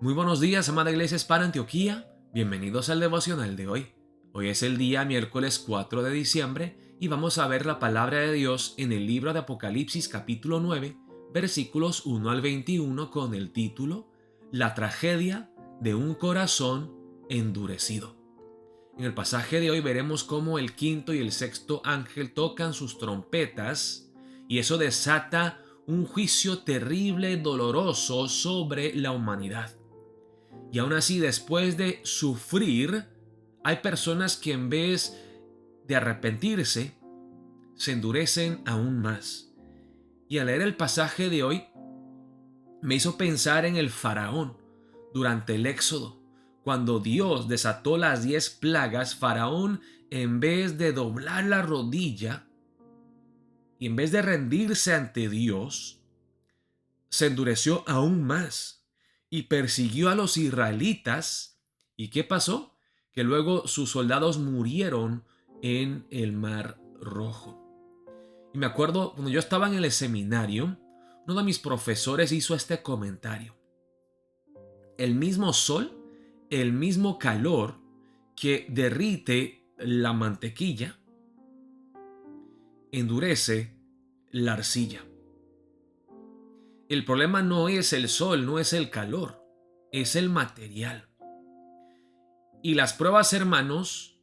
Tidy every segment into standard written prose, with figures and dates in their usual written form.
Muy buenos días, amada iglesia Hispana Antioquía. Bienvenidos al devocional de hoy. Hoy es el día miércoles 4 de diciembre y vamos a ver la palabra de Dios en el libro de Apocalipsis capítulo 9, versículos 1 al 21 con el título La tragedia de un corazón endurecido. En el pasaje de hoy veremos cómo el quinto y el sexto ángel tocan sus trompetas y eso desata un juicio terrible y doloroso sobre la humanidad. Y aún así, después de sufrir, hay personas que en vez de arrepentirse, se endurecen aún más. Y al leer el pasaje de hoy, me hizo pensar en el faraón durante el Éxodo. Cuando Dios desató las 10 plagas, Faraón, en vez de doblar la rodilla y en vez de rendirse ante Dios, se endureció aún más y persiguió a los israelitas. ¿Y qué pasó? Que luego sus soldados murieron en el Mar Rojo. Y me acuerdo cuando yo estaba en el seminario, uno de mis profesores hizo este comentario. El mismo sol, el mismo calor que derrite la mantequilla, endurece la arcilla. El problema no es el sol, no es el calor, es el material. Y las pruebas, hermanos,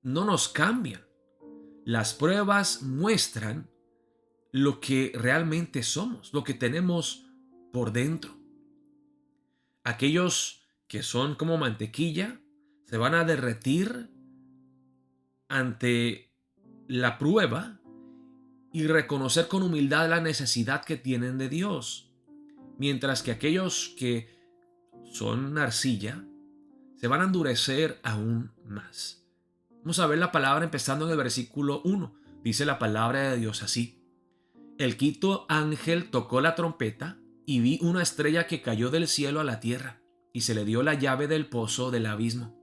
no nos cambian. Las pruebas muestran lo que realmente somos, lo que tenemos por dentro. Aquellos que son como mantequilla se van a derretir ante la prueba y reconocer con humildad la necesidad que tienen de Dios. Mientras que aquellos que son arcilla se van a endurecer aún más. Vamos a ver la palabra empezando en el versículo 1. Dice la palabra de Dios así. El quinto ángel tocó la trompeta y vi una estrella que cayó del cielo a la tierra y se le dio la llave del pozo del abismo.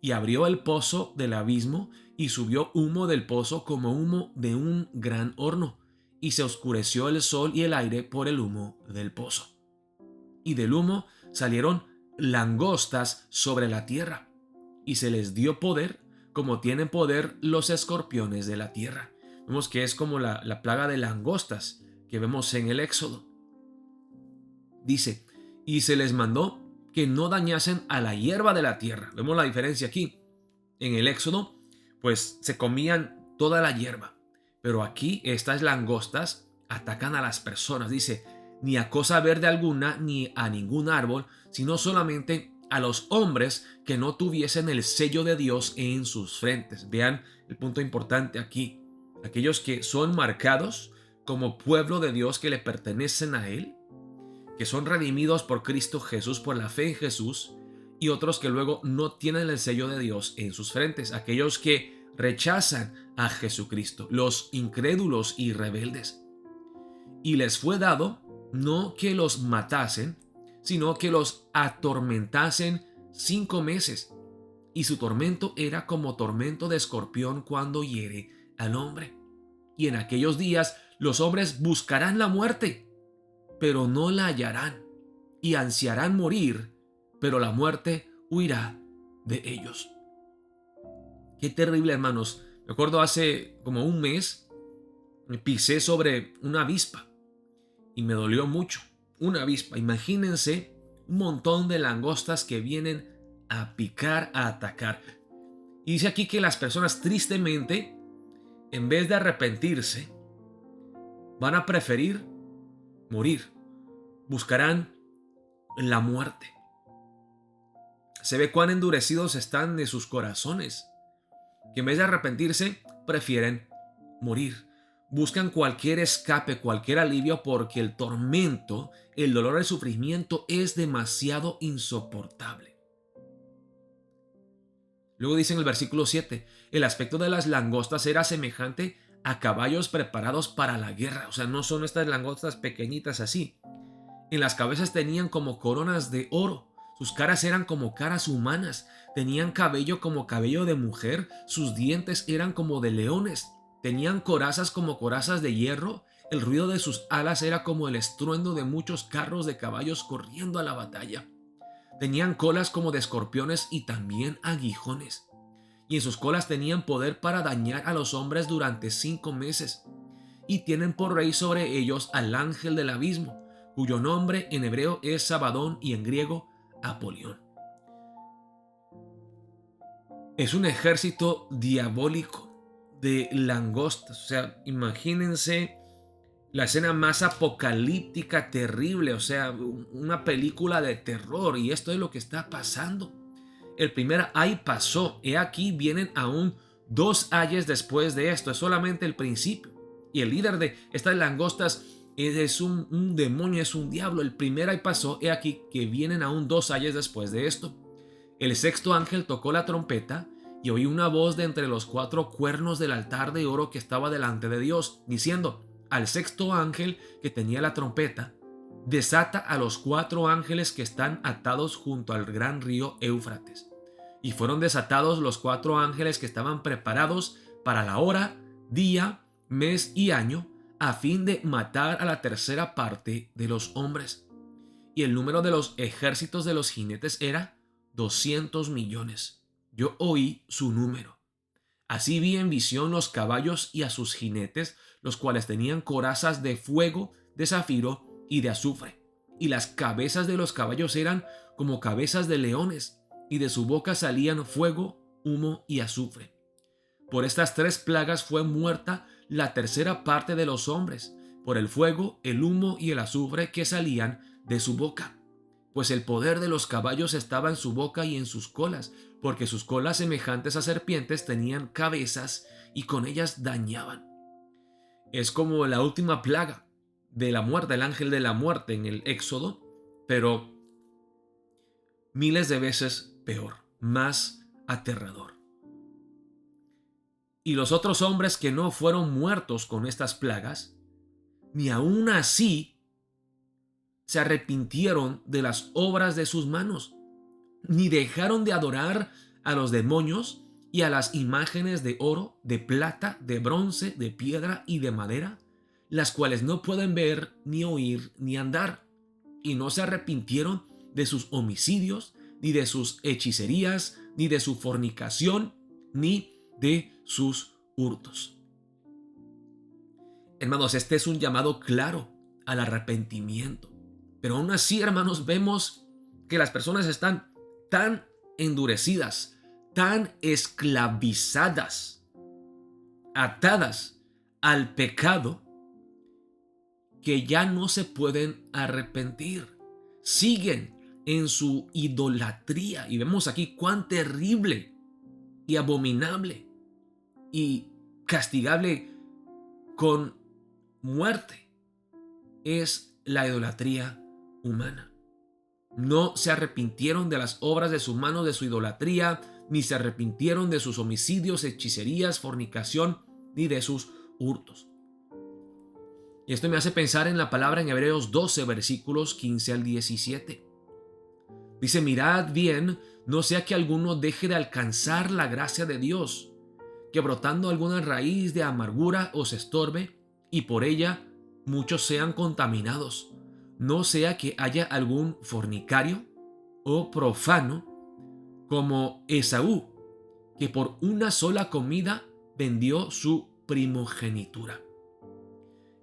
Y abrió el pozo del abismo y subió humo del pozo como humo de un gran horno y se oscureció el sol y el aire por el humo del pozo. Y del humo salieron langostas sobre la tierra y se les dio poder como tienen poder los escorpiones de la tierra. Vemos que es como la plaga de langostas que vemos en el Éxodo. Dice, y se les mandó que no dañasen a la hierba de la tierra. Vemos la diferencia aquí. En el Éxodo, pues se comían toda la hierba. Pero aquí estas langostas atacan a las personas. Dice, ni a cosa verde alguna, ni a ningún árbol, sino solamente a los hombres que no tuviesen el sello de Dios en sus frentes. Vean el punto importante aquí. Aquellos que son marcados como pueblo de Dios que le pertenecen a Él, que son redimidos por Cristo Jesús, por la fe en Jesús, y otros que luego no tienen el sello de Dios en sus frentes, aquellos que rechazan a Jesucristo, los incrédulos y rebeldes. Y les fue dado no que los matasen, sino que los atormentasen 5 meses. Y su tormento era como tormento de escorpión cuando hiere al hombre. Y en aquellos días los hombres buscarán la muerte, pero no la hallarán, y ansiarán morir, pero la muerte huirá de ellos. Qué terrible, hermanos. Me acuerdo hace como un mes, me pisé sobre una avispa y me dolió mucho. Una avispa, imagínense un montón de langostas que vienen a picar, a atacar. Y dice aquí que las personas tristemente, en vez de arrepentirse, van a preferir morir. Buscarán la muerte. Se ve cuán endurecidos están de sus corazones, que en vez de arrepentirse, prefieren morir. Buscan cualquier escape, cualquier alivio, porque el tormento, el dolor, el sufrimiento es demasiado insoportable. Luego dice en el versículo 7, el aspecto de las langostas era semejante a caballos preparados para la guerra. O sea, no son estas langostas pequeñitas así. En las cabezas tenían como coronas de oro. Sus caras eran como caras humanas. Tenían cabello como cabello de mujer. Sus dientes eran como de leones. Tenían corazas como corazas de hierro. El ruido de sus alas era como el estruendo de muchos carros de caballos corriendo a la batalla. Tenían colas como de escorpiones y también aguijones. Y en sus colas tenían poder para dañar a los hombres durante 5 meses. Y tienen por rey sobre ellos al ángel del abismo, cuyo nombre en hebreo es Sabadón y en griego Apolión. Es un ejército diabólico de langostas. O sea, imagínense la escena más apocalíptica, terrible, o sea, una película de terror, y esto es lo que está pasando. El primer ay pasó, he aquí vienen aún 2 ayes después de esto, es solamente el principio. Y el líder de estas langostas es un demonio, es un diablo. El primer ay pasó, he aquí que vienen aún 2 ayes después de esto. El sexto ángel tocó la trompeta y oí una voz de entre los 4 cuernos del altar de oro que estaba delante de Dios, diciendo al sexto ángel que tenía la trompeta: desata a los 4 ángeles que están atados junto al gran río Éufrates. Y fueron desatados los 4 ángeles que estaban preparados para la hora, día, mes y año, a fin de matar a la tercera parte de los hombres. Y el número de los ejércitos de los jinetes era 200 millones. Yo oí su número. Así vi en visión los caballos y a sus jinetes, los cuales tenían corazas de fuego, de zafiro y de azufre. Y las cabezas de los caballos eran como cabezas de leones, y de su boca salían fuego, humo y azufre. Por estas 3 plagas fue muerta la tercera parte de los hombres, por el fuego, el humo y el azufre que salían de su boca. Pues el poder de los caballos estaba en su boca y en sus colas, porque sus colas semejantes a serpientes tenían cabezas y con ellas dañaban. Es como la última plaga de la muerte, el ángel de la muerte en el Éxodo, pero miles de veces peor, más aterrador. Y los otros hombres que no fueron muertos con estas plagas, ni aún así se arrepintieron de las obras de sus manos, ni dejaron de adorar a los demonios y a las imágenes de oro, de plata, de bronce, de piedra y de madera, las cuales no pueden ver, ni oír, ni andar. Y no se arrepintieron de sus homicidios, ni de sus hechicerías, ni de su fornicación, ni de sus hurtos. Hermanos, este es un llamado claro al arrepentimiento. Pero aún así, hermanos, vemos que las personas están tan endurecidas, tan esclavizadas, atadas al pecado, que ya no se pueden arrepentir. Siguen en su idolatría. Y vemos aquí cuán terrible y abominable y castigable con muerte es la idolatría humana. No se arrepintieron de las obras de sus manos, de su idolatría, ni se arrepintieron de sus homicidios, hechicerías, fornicación, ni de sus hurtos. Y esto me hace pensar en la palabra en Hebreos 12, versículos 15 al 17. Dice: mirad bien, no sea que alguno deje de alcanzar la gracia de Dios, que brotando alguna raíz de amargura os estorbe, y por ella muchos sean contaminados. No sea que haya algún fornicario o profano como Esaú, que por una sola comida vendió su primogenitura.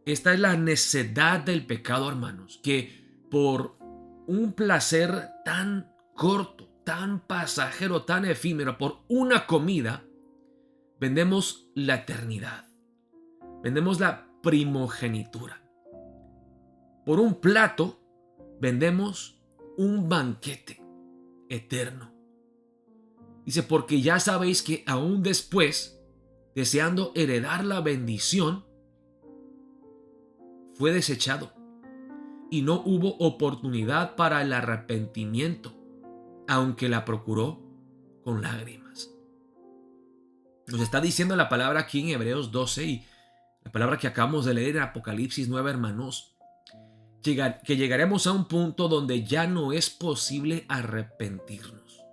Esta es la necedad del pecado, hermanos, que por un placer tan corto, tan pasajero, tan efímero, por una comida, vendemos la eternidad, vendemos la primogenitura. Por un plato, vendemos un banquete eterno. Dice: porque ya sabéis que aún después, deseando heredar la bendición, fue desechado y no hubo oportunidad para el arrepentimiento, aunque la procuró con lágrimas. Nos está diciendo la palabra aquí en Hebreos 12 y la palabra que acabamos de leer en Apocalipsis 9, hermanos, que llegaremos a un punto donde ya no es posible arrepentirnos.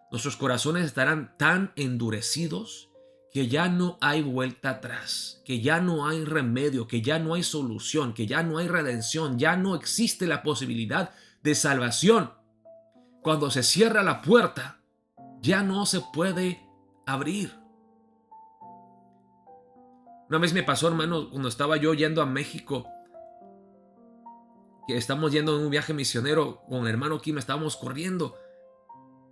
Nuestros corazones estarán tan endurecidos que ya no hay vuelta atrás, que ya no hay remedio, que ya no hay solución, que ya no hay redención, ya no existe la posibilidad de salvación cuando se cierra la puerta, ya no se puede abrir. Una vez me pasó, hermano, cuando estaba yo yendo a México, que estamos yendo en un viaje misionero con el hermano Kim, estábamos corriendo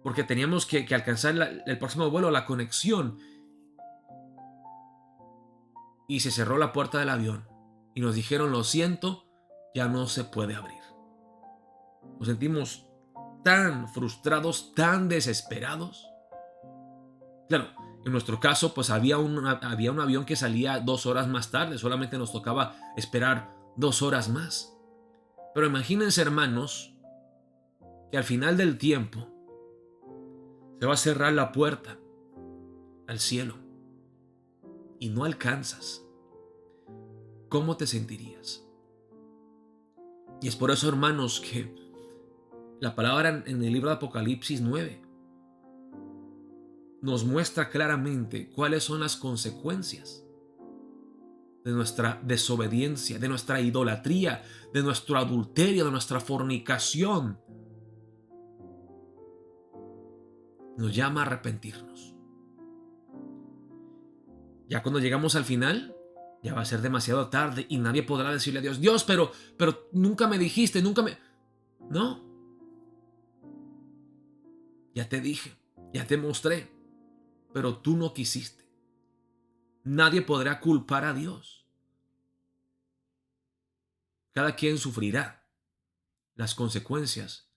porque teníamos que alcanzar el próximo vuelo, la conexión. Y se cerró la puerta del avión y nos dijeron: lo siento, ya no se puede abrir. Nos sentimos tan frustrados, tan desesperados. Claro, en nuestro caso, pues había un avión que salía 2 horas más tarde, solamente nos tocaba esperar 2 horas más. Pero imagínense, hermanos, que al final del tiempo se va a cerrar la puerta al cielo y no alcanzas. ¿Cómo te sentirías? Y es por eso, hermanos, que la palabra en el libro de Apocalipsis 9 nos muestra claramente cuáles son las consecuencias de nuestra desobediencia, de nuestra idolatría, de nuestro adulterio, de nuestra fornicación. Nos llama a arrepentirnos. Ya cuando llegamos al final, ya va a ser demasiado tarde y nadie podrá decirle a Dios: Dios, pero nunca me dijiste, nunca me... No. Ya te dije, ya te mostré, pero tú no quisiste. Nadie podrá culpar a Dios. Cada quien sufrirá las consecuencias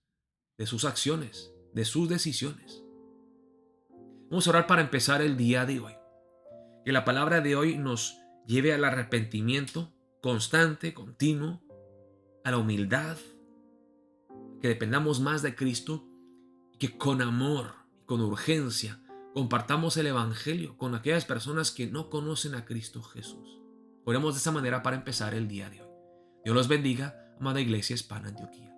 de sus acciones, de sus decisiones. Vamos a orar para empezar el día de hoy. Que la palabra de hoy nos lleve al arrepentimiento constante, continuo, a la humildad, que dependamos más de Cristo y que con amor y con urgencia compartamos el Evangelio con aquellas personas que no conocen a Cristo Jesús. Oremos de esa manera para empezar el día de hoy. Dios los bendiga, amada Iglesia Hispana Antioquía.